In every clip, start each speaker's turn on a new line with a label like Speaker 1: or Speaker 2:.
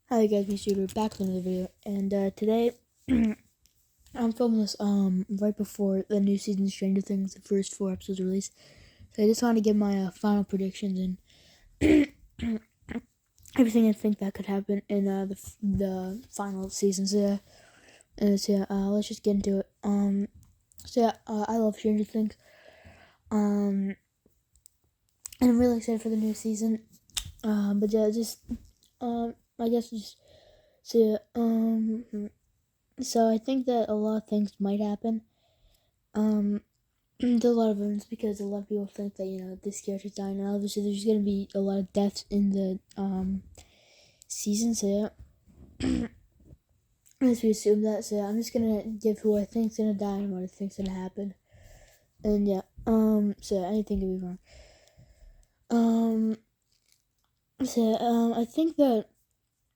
Speaker 1: Hi guys, me Shooter back with another video, and today I'm filming this right before the new season of Stranger Things, the first 4 episodes release. So I just want to give my final predictions and everything I think that could happen in the final season. Let's just get into it. I love Stranger Things. And I'm really excited for the new season. But yeah, just I guess just so yeah, So I think that a lot of things might happen. There's a lot of evidence because a lot of people think that this character's dying, and obviously there's gonna be a lot of deaths in the season. So yeah, as we assume that, so I'm just gonna give who I think's gonna die and what I think's gonna happen, and yeah, so anything could be wrong.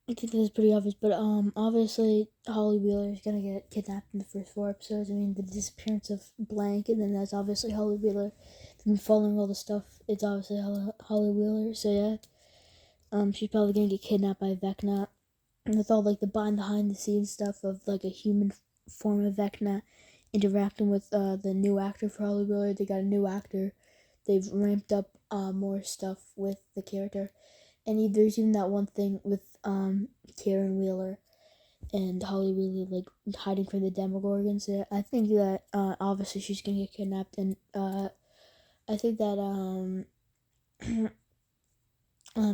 Speaker 1: I think that's pretty obvious, but obviously Holly Wheeler is gonna get kidnapped in the first 4 episodes. I mean, the disappearance of Blank, and then that's obviously Holly Wheeler. If you've been following all the stuff, it's obviously Holly Wheeler. So yeah, she's probably gonna get kidnapped by Vecna, and with all like the behind the scenes stuff of like a human form of Vecna interacting with the new actor for Holly Wheeler. They got a new actor. They've ramped up more stuff with the character. And there's even that one thing with Karen Wheeler and Holly Wheeler like hiding from the Demogorgons. So I think that obviously she's gonna get kidnapped, and I think that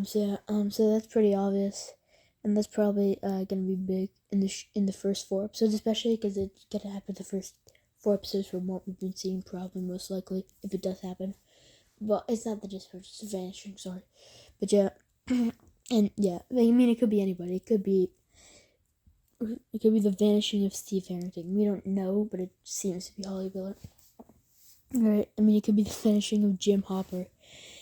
Speaker 1: so that's pretty obvious, and that's probably gonna be big in the first 4 episodes, especially because it's gonna happen the first 4 episodes from what we've been seeing, probably most likely if it does happen. But it's not the disappearance, it's vanishing. Sorry, but yeah. And yeah, I mean, it could be anybody. It could be the vanishing of Steve Harrington. We don't know, but it seems to be Holly Wheeler. Right? I mean, it could be the vanishing of Jim Hopper.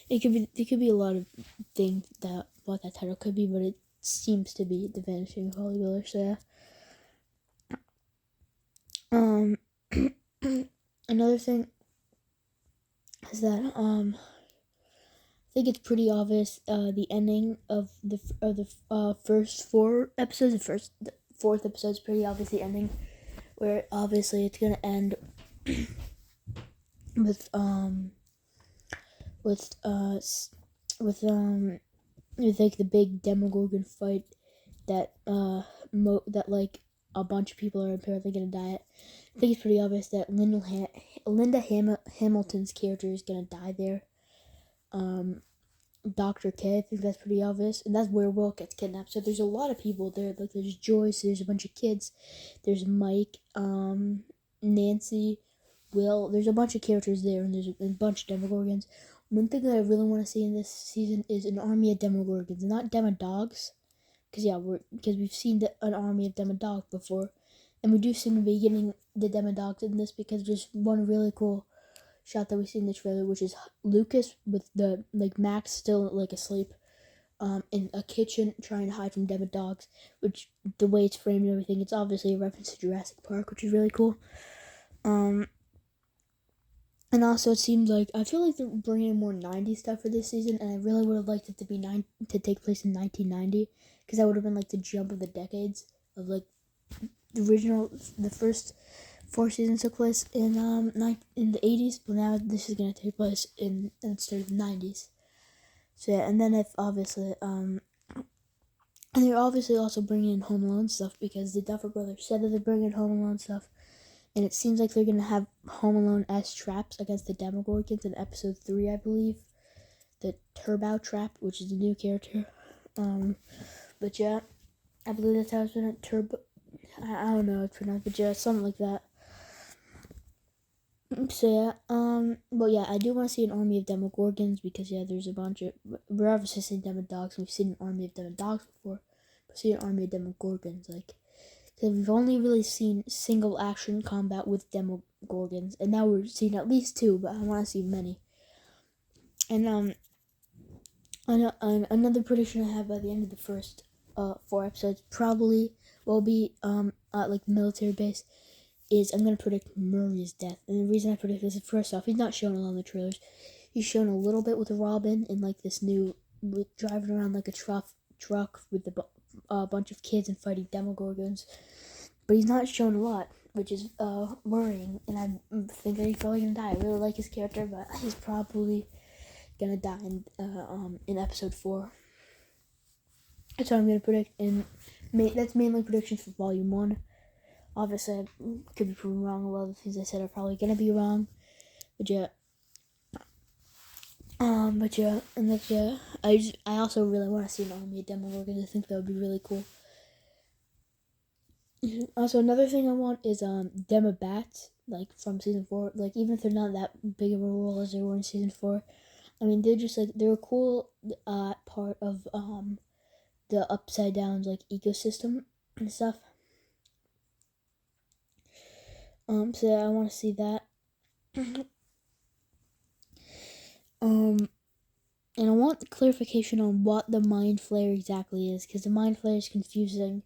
Speaker 1: It could be a lot of things that what that title could be, but it seems to be the vanishing of Holly Wheeler. So yeah. Another thing is that I think it's pretty obvious. The ending of the first 4 episodes, the fourth episode is pretty obvious. The ending, where obviously it's gonna end with with uh with like the big Demogorgon fight that that like a bunch of people are apparently gonna die at. I think it's pretty obvious that Linda Hamilton's character is gonna die there. Dr. K, I think that's pretty obvious, and that's where Will gets kidnapped. So there's a lot of people there. Like there's Joyce, there's a bunch of kids, there's Mike, Nancy, Will. There's a bunch of characters there, and there's a bunch of Demogorgons. One thing that I really want to see in this season is an army of Demogorgons, not Demodogs, because we've seen an army of Demodogs before, and we do seem to be getting the Demodogs in this because there's one really cool shot that we see in the trailer, which is Lucas with the like Max still like asleep, in a kitchen trying to hide from Demodogs. Which the way it's framed and everything, it's obviously a reference to Jurassic Park, which is really cool. And also it seems like I feel like they're bringing in more '90s stuff for this season, and I really would have liked it to take place in 1990, because that would have been like the jump of the decades of like the first 4 seasons took place in the '80s, but now this is gonna take place instead of the '90s. So yeah, and then if obviously and they're obviously also bringing in Home Alone stuff, because the Duffer Brothers said that they're bringing Home Alone stuff, and it seems like they're gonna have Home Alone S traps against the Demogorgons in episode 3, I believe. The Turbo Trap, which is the new character. But yeah, I believe that's how it's been. Turbo. I don't know how it's pronounced, but yeah, something like that. So yeah, but yeah, I do want to see an army of Demogorgons, because yeah, there's a bunch of, we're obviously seeing Demodogs, and we've seen an army of Demodogs before, but see an army of Demogorgons, like, because we've only really seen single action combat with Demogorgons, and now we're seeing at least 2, but I want to see many. And another prediction I have by the end of the first 4 episodes probably will be at like the military base, is I'm going to predict Murray's death. And the reason I predict this is, first off, he's not shown a lot in the trailers. He's shown a little bit with Robin in like this new, driving around like a truck with the a bunch of kids and fighting Demogorgons, but he's not shown a lot, which is worrying. And I think that he's probably gonna die. I really like his character, but he's probably gonna die in episode 4. That's what I'm gonna predict, and that's mainly predictions for volume 1. Obviously, I could be proven wrong. A lot of the things I said are probably gonna be wrong, but yeah. I also really want to see an army of Demogorgons. I think that would be really cool. Also, another thing I want is Demobats, like from season 4. Like, even if they're not that big of a role as they were in season 4, I mean, they're just like, they're a cool part of the Upside Down's like ecosystem and stuff. So yeah, I want to see that. And I want clarification on what the Mind Flayer exactly is, because the Mind Flayer is confusing.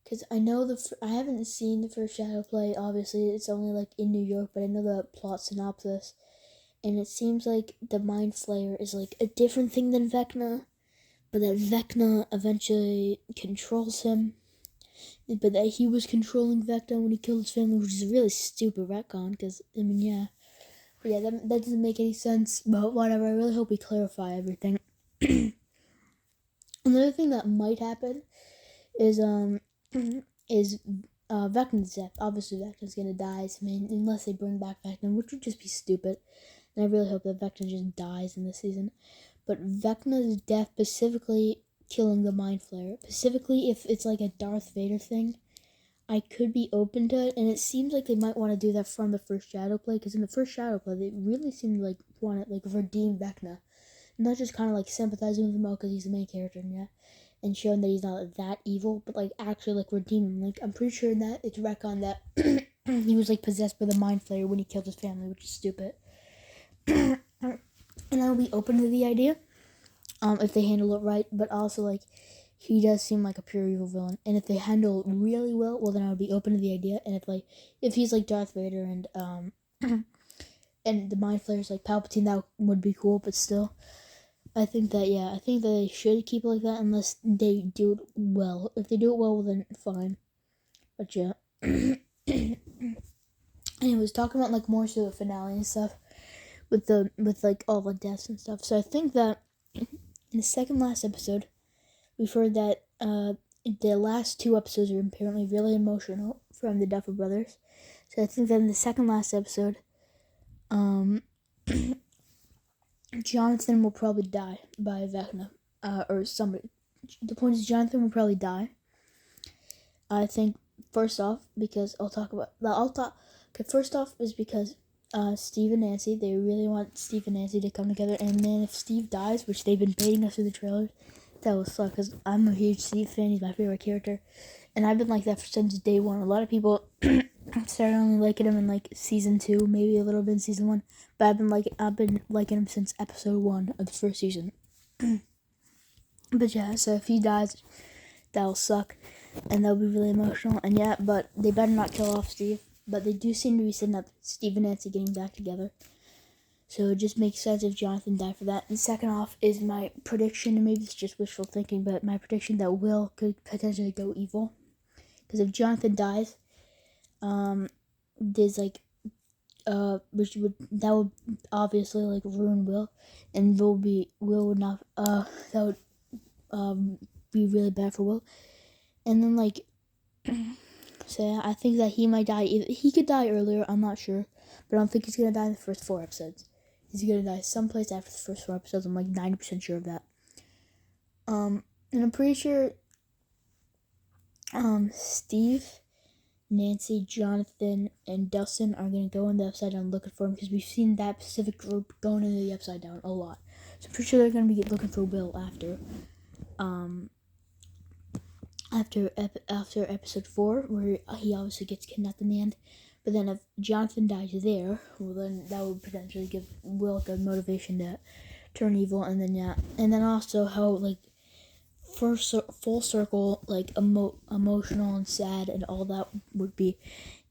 Speaker 1: Because I know I haven't seen the first Shadow play. Obviously, it's only like in New York, but I know the plot synopsis, and it seems like the Mind Flayer is like a different thing than Vecna, but that Vecna eventually controls him, but that he was controlling Vecna when he killed his family, which is a really stupid retcon. Because I mean, yeah. But yeah, that doesn't make any sense, but whatever. I really hope we clarify everything. Another thing that might happen is Vecna's death. Obviously, Vecna's gonna die. I mean, unless they bring back Vecna, which would just be stupid. And I really hope that Vecna just dies in this season. But Vecna's death, specifically killing the Mind Flayer, specifically if it's like a Darth Vader thing, I could be open to it, and it seems like they might want to do that from the first Shadow play, because in the first Shadow play, they really seemed like want to like redeem Vecna, not just kind of like sympathizing with him because he's the main character, and showing that he's not that evil, but like actually like redeem him. Like I'm pretty sure that it's retcon that he was like possessed by the Mind Flayer when he killed his family, which is stupid. And I would be open to the idea, if they handle it right, but also like, he does seem like a pure evil villain, and if they handle it really well, then I would be open to the idea. And if he's like Darth Vader and and the Mind Flayer's like Palpatine, that would be cool. But still, I think that they should keep it like that unless they do it well. If they do it well, then fine. But yeah. Anyways, talking about like more so the finale and stuff with like all the deaths and stuff. So I think that in the second last episode, we've heard that the last 2 episodes are apparently really emotional from the Duffer Brothers. So I think that in the second last episode, Jonathan will probably die by Vecna, or somebody. The point is, Jonathan will probably die. I think first off, because first off is because Steve and Nancy, they really want Steve and Nancy to come together, and then if Steve dies, which they've been baiting us through the trailers, that will suck, because I'm a huge Steve fan. He's my favorite character, and I've been like that since day 1. A lot of people started only liking him in like season 2, maybe a little bit in season 1, but I've been liking him since episode 1 of the first season. But yeah, so if he dies, that'll suck, and that'll be really emotional. And yeah, but they better not kill off Steve. But they do seem to be setting up Steve and Nancy getting back together. So it just makes sense if Jonathan died for that. And second off is my prediction, and maybe it's just wishful thinking, but my prediction that Will could potentially go evil. Because if Jonathan dies, there's like, that would obviously like ruin Will, and Will would not, that would be really bad for Will. And then like, so I think that he might die. He could die earlier, I'm not sure, but I don't think he's gonna die in the first 4 episodes. He's gonna die someplace after the first 4 episodes. I'm like 90% sure of that. And I'm pretty sure Steve, Nancy, Jonathan, and Dustin are gonna go in the Upside Down looking for him, because we've seen that Pacific group going into the Upside Down a lot. So I'm pretty sure they're gonna be looking for Will after episode 4, where he obviously gets kidnapped in the end. But then if Jonathan dies there, well, then that would potentially give Will the motivation to turn evil. And then yeah, and then also how like full circle, like emotional and sad and all that would be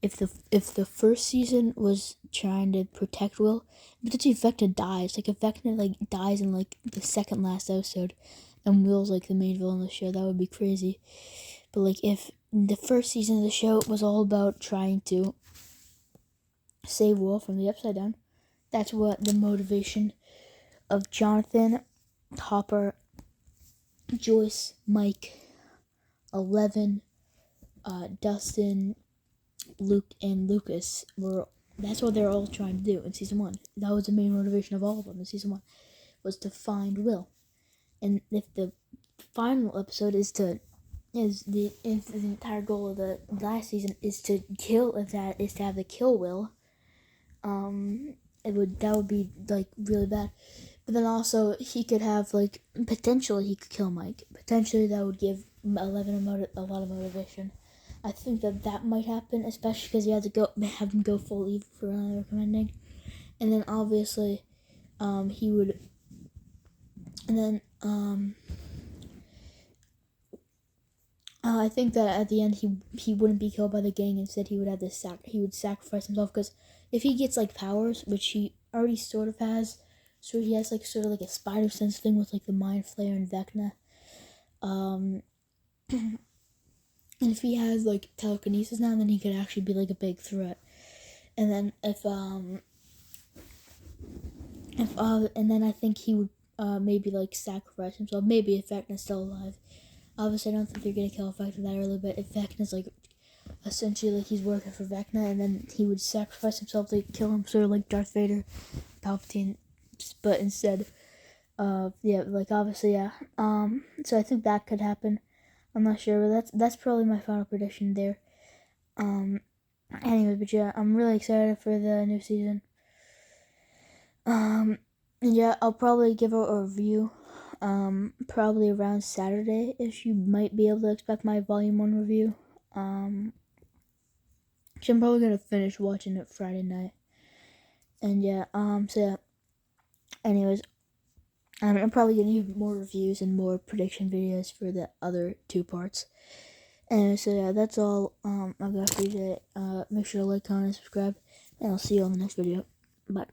Speaker 1: if the first season was trying to protect Will, but then Vecna dies. Like if Vecna like dies in like the second last episode, and Will's like the main villain of the show, that would be crazy. But like if the first season of the show was all about trying to save Will from the Upside Down, that's what the motivation of Jonathan, Hopper, Joyce, Mike, Eleven, Dustin, Luke, and Lucas were. That's what they're all trying to do in season 1. That was the main motivation of all of them in season 1, was to find Will. And if the final episode is the entire goal of the last season is to have the kill Will, that would be like really bad. But then also he could have like potentially he could kill Mike. Potentially that would give 11 a lot of motivation. I think that might happen, especially because he had to have him go full evil for recommending, and then obviously, he would, and then I think that at the end he wouldn't be killed by the gang. Instead, he would have he would sacrifice himself, because if he gets like powers, which he already sort of has, so he has like sort of like a spider sense thing with like the Mind Flayer and Vecna, and if he has like telekinesis now, then he could actually be like a big threat. And then and then I think he would maybe like sacrifice himself. Maybe if Vecna's still alive. Obviously, I don't think they're gonna kill Vecna that early. But if Vecna's like essentially like he's working for Vecna, and then he would sacrifice himself to kill him, sort of like Darth Vader, Palpatine, but instead like obviously so I think that could happen. I'm not sure, but that's probably my final prediction there. Anyway, but yeah, I'm really excited for the new season. And yeah, I'll probably give out a review, probably around Saturday-ish. You might be able to expect my Volume 1 review. So I'm probably gonna finish watching it Friday night. And yeah, so yeah. Anyways, I'm probably gonna do more reviews and more prediction videos for the other 2 parts. Anyway, so yeah, that's all I've got for you today. Make sure to like, comment, and subscribe, and I'll see you on the next video. Bye.